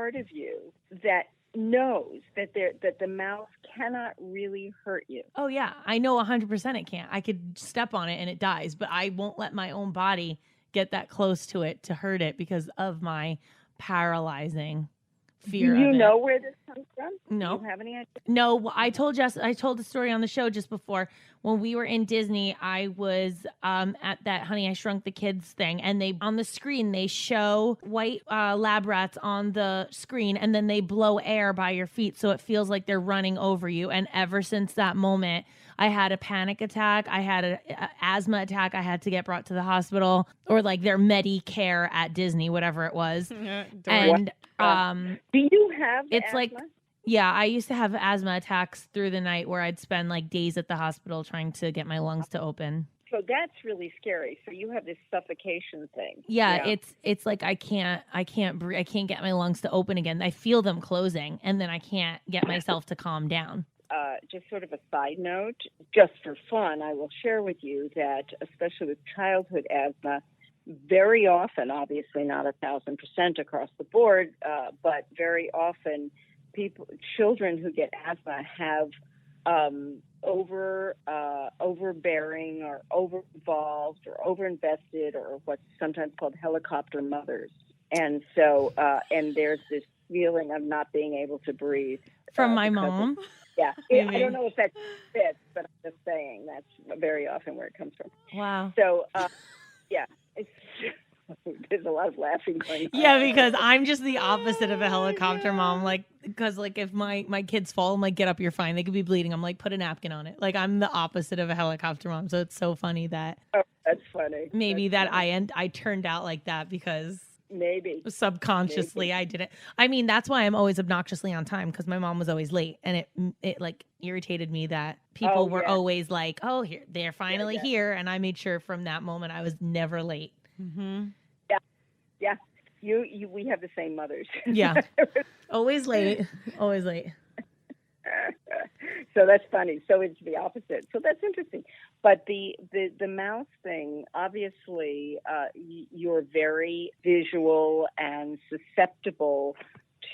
part of you that knows that the mouth cannot really hurt you. Oh, yeah. I know 100% it can't. I could step on it and it dies, but I won't let my own body get that close to it to hurt it because of my paralyzing fear of it. Do you know where this comes from? No. Do you have any idea? No, I told the story on the show just before. When we were in Disney, I was at that Honey, I Shrunk the Kids thing, and they on the screen they show white lab rats on the screen, and then they blow air by your feet, so it feels like they're running over you. And ever since that moment, I had a panic attack. I had an asthma attack. I had to get brought to the hospital, or like their Medicare at Disney, whatever it was. And do you have it's asthma? like. Yeah, I used to have asthma attacks through the night where I'd spend like days at the hospital trying to get my lungs to open. So that's really scary. So you have this suffocation thing. Yeah. It's like I can't breathe. I can't get my lungs to open again. I feel them closing, and then I can't get myself to calm down. Just sort of a side note, just for fun, I will share with you that, especially with childhood asthma, very often, obviously not 1,000% across the board, but very often, children who get asthma have overbearing or over-involved or over-invested, or what's sometimes called helicopter mothers. And so, and there's this feeling of not being able to breathe. From my mom? I don't know if that fits, but I'm just saying that's very often where it comes from. Wow. So, there's a lot of laughing going on. Yeah, because I'm just the opposite of a helicopter mom. Like, because like if my kids fall, I'm like, get up, you're fine. They could be bleeding. I'm like, put a napkin on it. Like, I'm the opposite of a helicopter mom. So it's so funny that. Oh, that's funny. Maybe I turned out like that because. Maybe. Subconsciously, I didn't. I mean, that's why I'm always obnoxiously on time, because my mom was always late, and it like irritated me that people were always like, "Oh, here they're finally here," and I made sure from that moment I was never late. Mm-hmm. Yeah. We have the same mothers. Yeah. Always late. Always late. So that's funny. So it's the opposite. So that's interesting. But the mouth thing, obviously, you're very visual and susceptible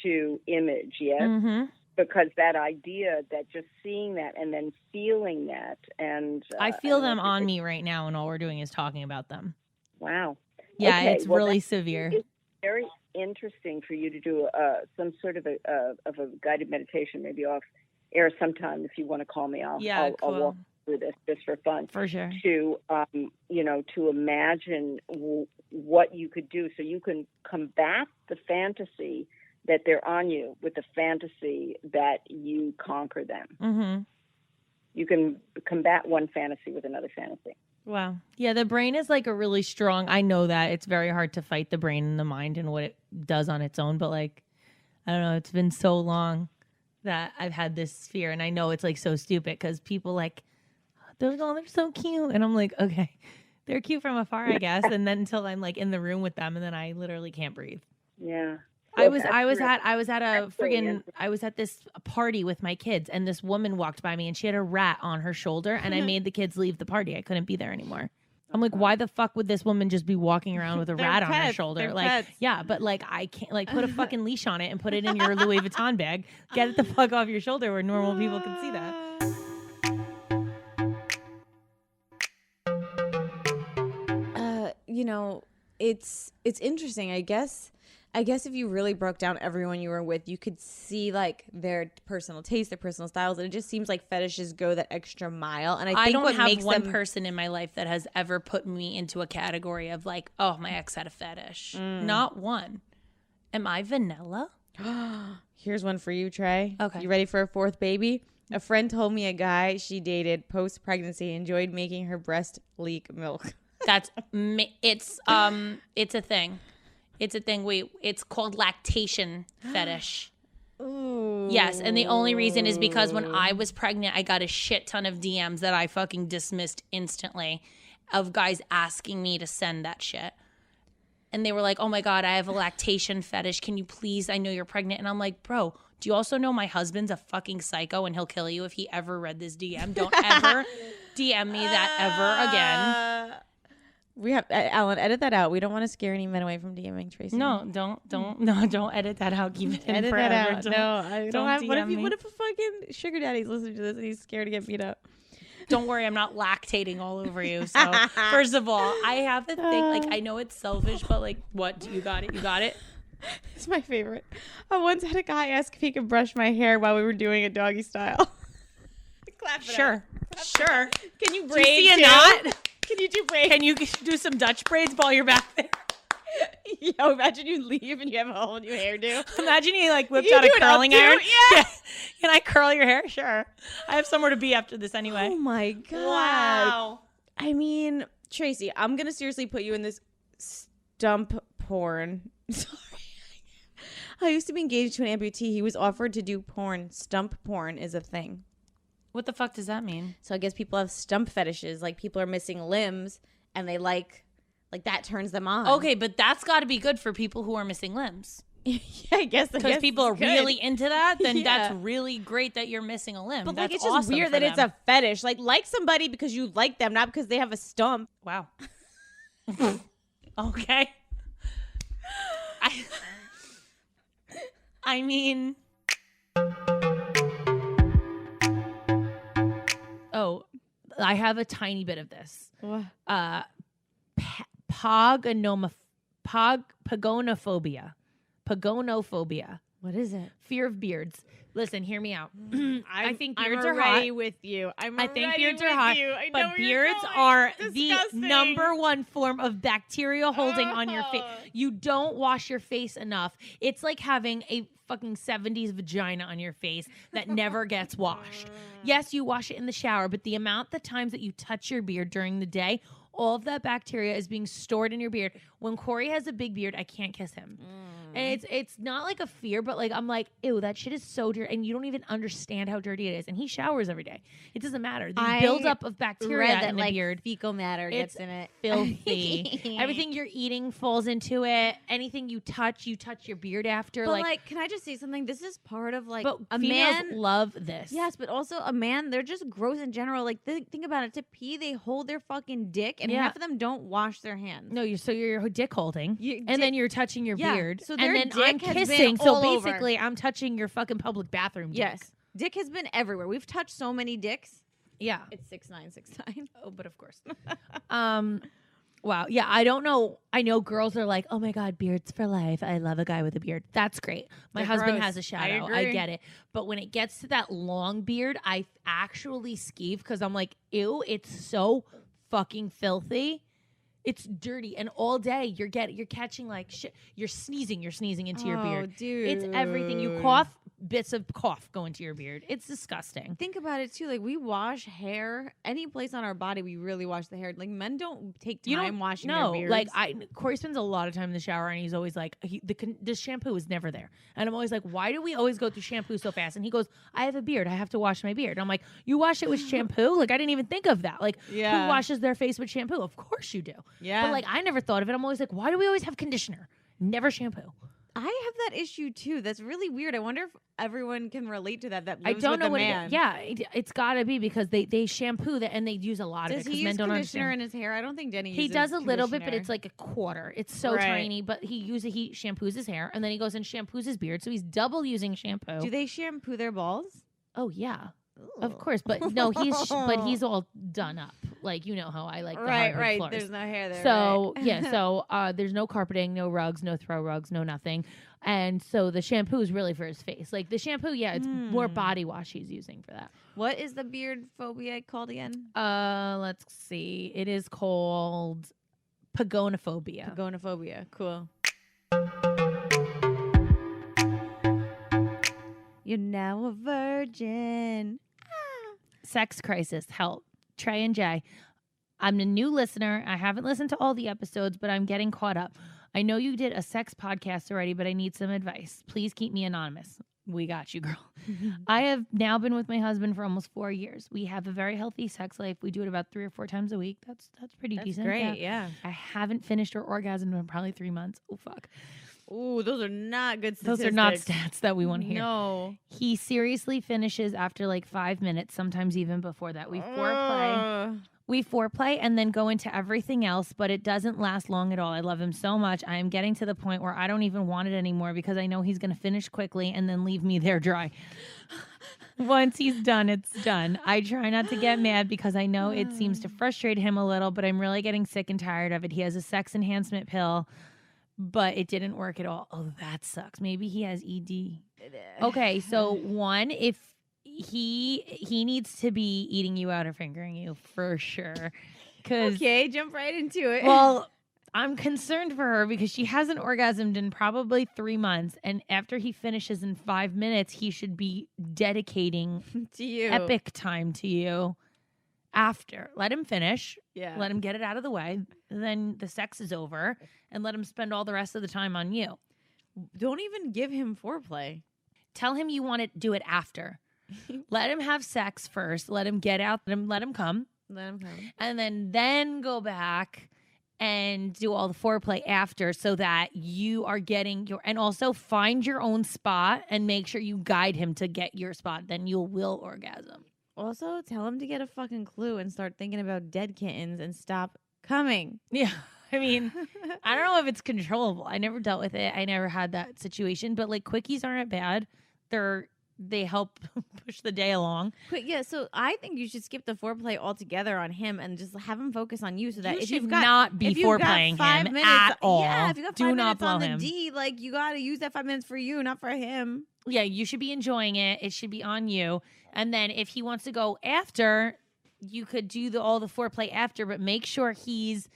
to image, yes? Mm-hmm. Because that idea that just seeing that and then feeling that. And I feel them on me right now, and all we're doing is talking about them. Wow. Yeah, okay. It's really severe. It's very interesting for you to do some sort of a guided meditation, maybe off air sometime if you want to call me. I'll walk through this just for fun. For sure. To to imagine what you could do so you can combat the fantasy that they're on you with the fantasy that you conquer them. Mm-hmm. You can combat one fantasy with another fantasy. Wow. Yeah, the brain is like a really strong, I know that it's very hard to fight the brain and the mind and what it does on its own, but like, I don't know, it's been so long that I've had this fear, and I know it's like so stupid because people like, they're like, oh, they're so cute. And I'm like, okay, they're cute from afar, I guess. And then until I'm like in the room with them, and then I literally can't breathe. Yeah. I was at this party with my kids, and this woman walked by me, and she had a rat on her shoulder, and I made the kids leave the party. I couldn't be there anymore. I'm like, why the fuck would this woman just be walking around with a rat on her shoulder? They're like, pets. yeah, but like, I can't like put a fucking leash on it and put it in your Louis Vuitton bag. Get it the fuck off your shoulder where normal people can see that. It's interesting. I guess if you really broke down everyone you were with, you could see like their personal taste, their personal styles, and it just seems like fetishes go that extra mile. And I think don't what have makes one person in my life that has ever put me into a category of like, oh, my ex had a fetish. Not one. Am I vanilla? Here's one for you, Trey. Okay. You ready for a fourth baby? A friend told me a guy she dated post-pregnancy enjoyed making her breast leak milk. It's a thing. It's a thing. It's called lactation fetish. Ooh. Yes, and the only reason is because when I was pregnant, I got a shit ton of DMs that I fucking dismissed instantly of guys asking me to send that shit. And they were like, oh my God, I have a lactation fetish. Can you please? I know you're pregnant. And I'm like, bro, do you also know my husband's a fucking psycho and he'll kill you if he ever read this DM? Don't ever DM me that ever again. We have Alan, edit that out. We don't want to scare any men away from DMing Tracy. No, don't edit that out. Keep it in edit forever. that out. No, I don't have. What DM if a fucking sugar daddy's listening to this and he's scared to get beat up? Don't worry, I'm not lactating all over you. So first of all, I have a thing. Like, I know it's selfish, but like, what? You got it. You got it. It's my favorite. I once had a guy ask if he could brush my hair while we were doing it doggy style. Clap it Sure. up. Sure. Can you braid? Do you see a knot? Can you do braids? Can you do some Dutch braids while you're back there? Yo, imagine you leave and you have a whole new hairdo. Imagine you like whipped out a curling iron. Yeah. Can I curl your hair? Sure. I have somewhere to be after this anyway. Oh my God. Wow. I mean, Tracy, I'm going to seriously put you in this stump porn. Sorry. I used to be engaged to an amputee. He was offered to do porn. Stump porn is a thing. What the fuck does that mean? So I guess people have stump fetishes. Like people are missing limbs and they like that turns them on. Okay, but that's got to be good for people who are missing limbs. Yeah, I guess. Because people are good. Really into that, then Yeah. that's really great that you're missing a limb. But that's like it's just awesome weird for that it's them. a fetish. Like somebody because you like them, not because they have a stump. Wow. Okay. I mean... Oh, I have a tiny bit of this. Pagonophobia. Pagonophobia. What is it? Fear of beards. Listen, hear me out. I think beards I'm are hot. with you. I think beards are hot, but beards are Disgusting. the number one form of bacteria holding on your face. You don't wash your face enough. It's like having a fucking 70s vagina on your face that never gets washed. Yes, you wash it in the shower, but the times that you touch your beard during the day, all of that bacteria is being stored in your beard. When Corey has a big beard, I can't kiss him. And it's not like a fear, but like I'm like, ew, that shit is so dirty. And you don't even understand how dirty it is. And he showers every day. It doesn't matter. The buildup of bacteria in the beard. Fecal matter gets in it. Filthy. Everything you're eating falls into it. Anything you touch your beard after. But like, can I just say something? This is part of like but a females man. love this. Yes, but also a man, they're just gross in general. Like think about it. To pee, they hold their fucking dick, and half of them don't wash their hands. No, you're dick holding, and then you're touching your beard. So and then I'm kissing. So basically, I'm touching your fucking public bathroom. Dick. Yes, dick has been everywhere. We've touched so many dicks. Yeah, it's 6969. Oh, but of course. Wow. Yeah, I don't know. I know girls are like, oh my God, beards for life. I love a guy with a beard. That's great. My husband has a shadow. I get it. But when it gets to that long beard, I actually skeeve because I'm like, ew, it's so fucking filthy. It's dirty, and all day you're catching like shit. You're sneezing into your beard. Dude, it's everything. You cough, bits of cough go into your beard. It's disgusting. Think about it too. Like we wash hair, any place on our body, we really wash the hair. Like men don't take time washing their beards. Like Corey spends a lot of time in the shower, and he's always like, the shampoo is never there, and I'm always like, why do we always go through shampoo so fast? And he goes, I have a beard, I have to wash my beard. And I'm like, you wash it with shampoo? Like I didn't even think of that. Like who washes their face with shampoo? Of course you do. Yeah. But like I never thought of it. I'm always like, why do we always have conditioner? Never shampoo. I have that issue too. That's really weird. I wonder if everyone can relate to that. That I lives don't with know a what man. it's got to be because they shampoo that and they use a lot Does of it. he men use don't conditioner understand. in his hair? I don't think Denny He uses does a little bit, but conditioner. it's like a quarter. It's so tiny, but he shampoos his hair and then he goes and shampoos his beard. So he's double using shampoo. Do they shampoo their balls? Oh yeah. Of course, but no, he's all done up. Like you know how I like the hardwood floors. There's no hair there. So right? there's no carpeting, no rugs, no throw rugs, no nothing. And so the shampoo is really for his face. Like the shampoo, it's more body wash he's using for that. What is the beard phobia called again? Let's see. It is called pagonophobia. Pagonophobia. Cool. You're now a virgin. Sex crisis. Help. Trey and Jay. I'm a new listener. I haven't listened to all the episodes, but I'm getting caught up. I know you did a sex podcast already, but I need some advice. Please keep me anonymous. We got you, girl. I have now been with my husband for almost 4 years. We have a very healthy sex life. We do it about 3 or 4 times a week. That's pretty decent. Great, yeah. I haven't finished or orgasmed in probably 3 months. Oh, fuck. Ooh, those are not good statistics. Those are not stats that we want to hear. No. He seriously finishes after like 5 minutes, sometimes even before that. We foreplay We foreplay and then go into everything else, but it doesn't last long at all. I love him so much. I am getting to the point where I don't even want it anymore because I know he's going to finish quickly and then leave me there dry. Once he's done, it's done. I try not to get mad because I know it seems to frustrate him a little, but I'm really getting sick and tired of it. He has a sex enhancement pill, but it didn't work at all. Oh, that sucks. Maybe he has ED. Okay, so one, if he needs to be eating you out or fingering you for sure. Okay, jump right into it. Well, I'm concerned for her because she hasn't orgasmed in probably 3 months. And after he finishes in 5 minutes, he should be dedicating to you epic time to you after. Let him finish. Yeah. Let him get it out of the way. Then the sex is over and let him spend all the rest of the time on you. Don't even give him foreplay. Tell him you want to do it after. Let him have sex first. Let him get out. Let him come. Let him come. And then go back and do all the foreplay after so that you are getting your, and also find your own spot and make sure you guide him to get your spot. Then you will orgasm. Also, tell him to get a fucking clue and start thinking about dead kittens and stop coming. Yeah. I mean, I don't know if it's controllable. I never dealt with it. I never had that situation, but like quickies aren't bad. They help push the day along. But yeah, so I think you should skip the foreplay altogether on him and just have him focus on you so that You if should you've got not be if you've got foreplaying 5 him minutes, at all. Yeah, if you got 5 Do minutes not blow on the him. D, like you got to use that 5 minutes for you, not for him. Yeah, you should be enjoying it. It should be on you. And then if he wants to go after, you could do all the foreplay after, but make sure he's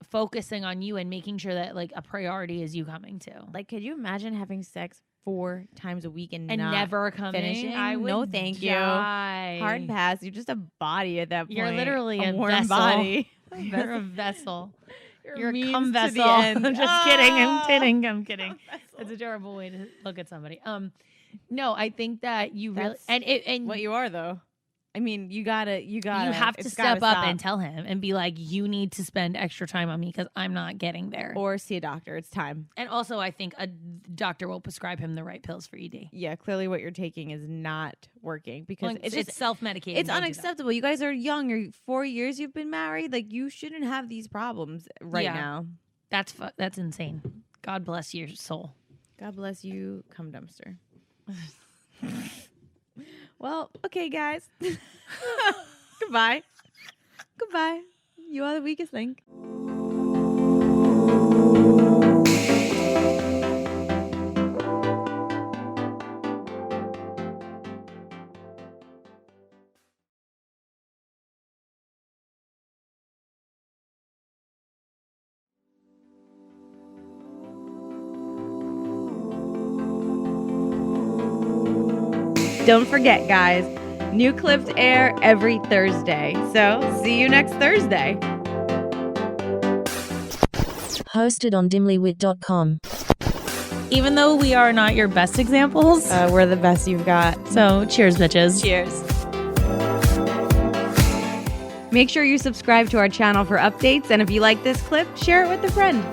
focusing on you and making sure that like a priority is you coming to. Like, could you imagine having sex 4 times a week and not never coming? finishing? I would No, thank die. you. Hard pass. You're just a body at that point. You're literally a warm vessel. body. You're a vessel. You're a means cum to the vessel. end. I'm just kidding. I'm Oh. kidding. I'm kidding. That's a terrible way to look at somebody. No, I think that you really That's and What you are though. I mean, you gotta. you have to step up and tell him and be like, you need to spend extra time on me because I'm not getting there. or see a doctor. It's time. And also, I think a doctor will prescribe him the right pills for ED. Yeah, clearly what you're taking is not working because Well, it's just self-medicating. it's unacceptable. You guys are young. You're 4 years you've been married. Like you shouldn't have these problems right Yeah. now. That's insane. God bless your soul. God bless you, cum dumpster. Well, okay, guys. Goodbye. Goodbye. You are the weakest link. Don't forget, guys, new clips air every Thursday. So see you next Thursday. Hosted on dimlywit.com. Even though we are not your best examples, We're the best you've got. so cheers, bitches. Cheers. Make sure you subscribe to our channel for updates. And if you like this clip, share it with a friend.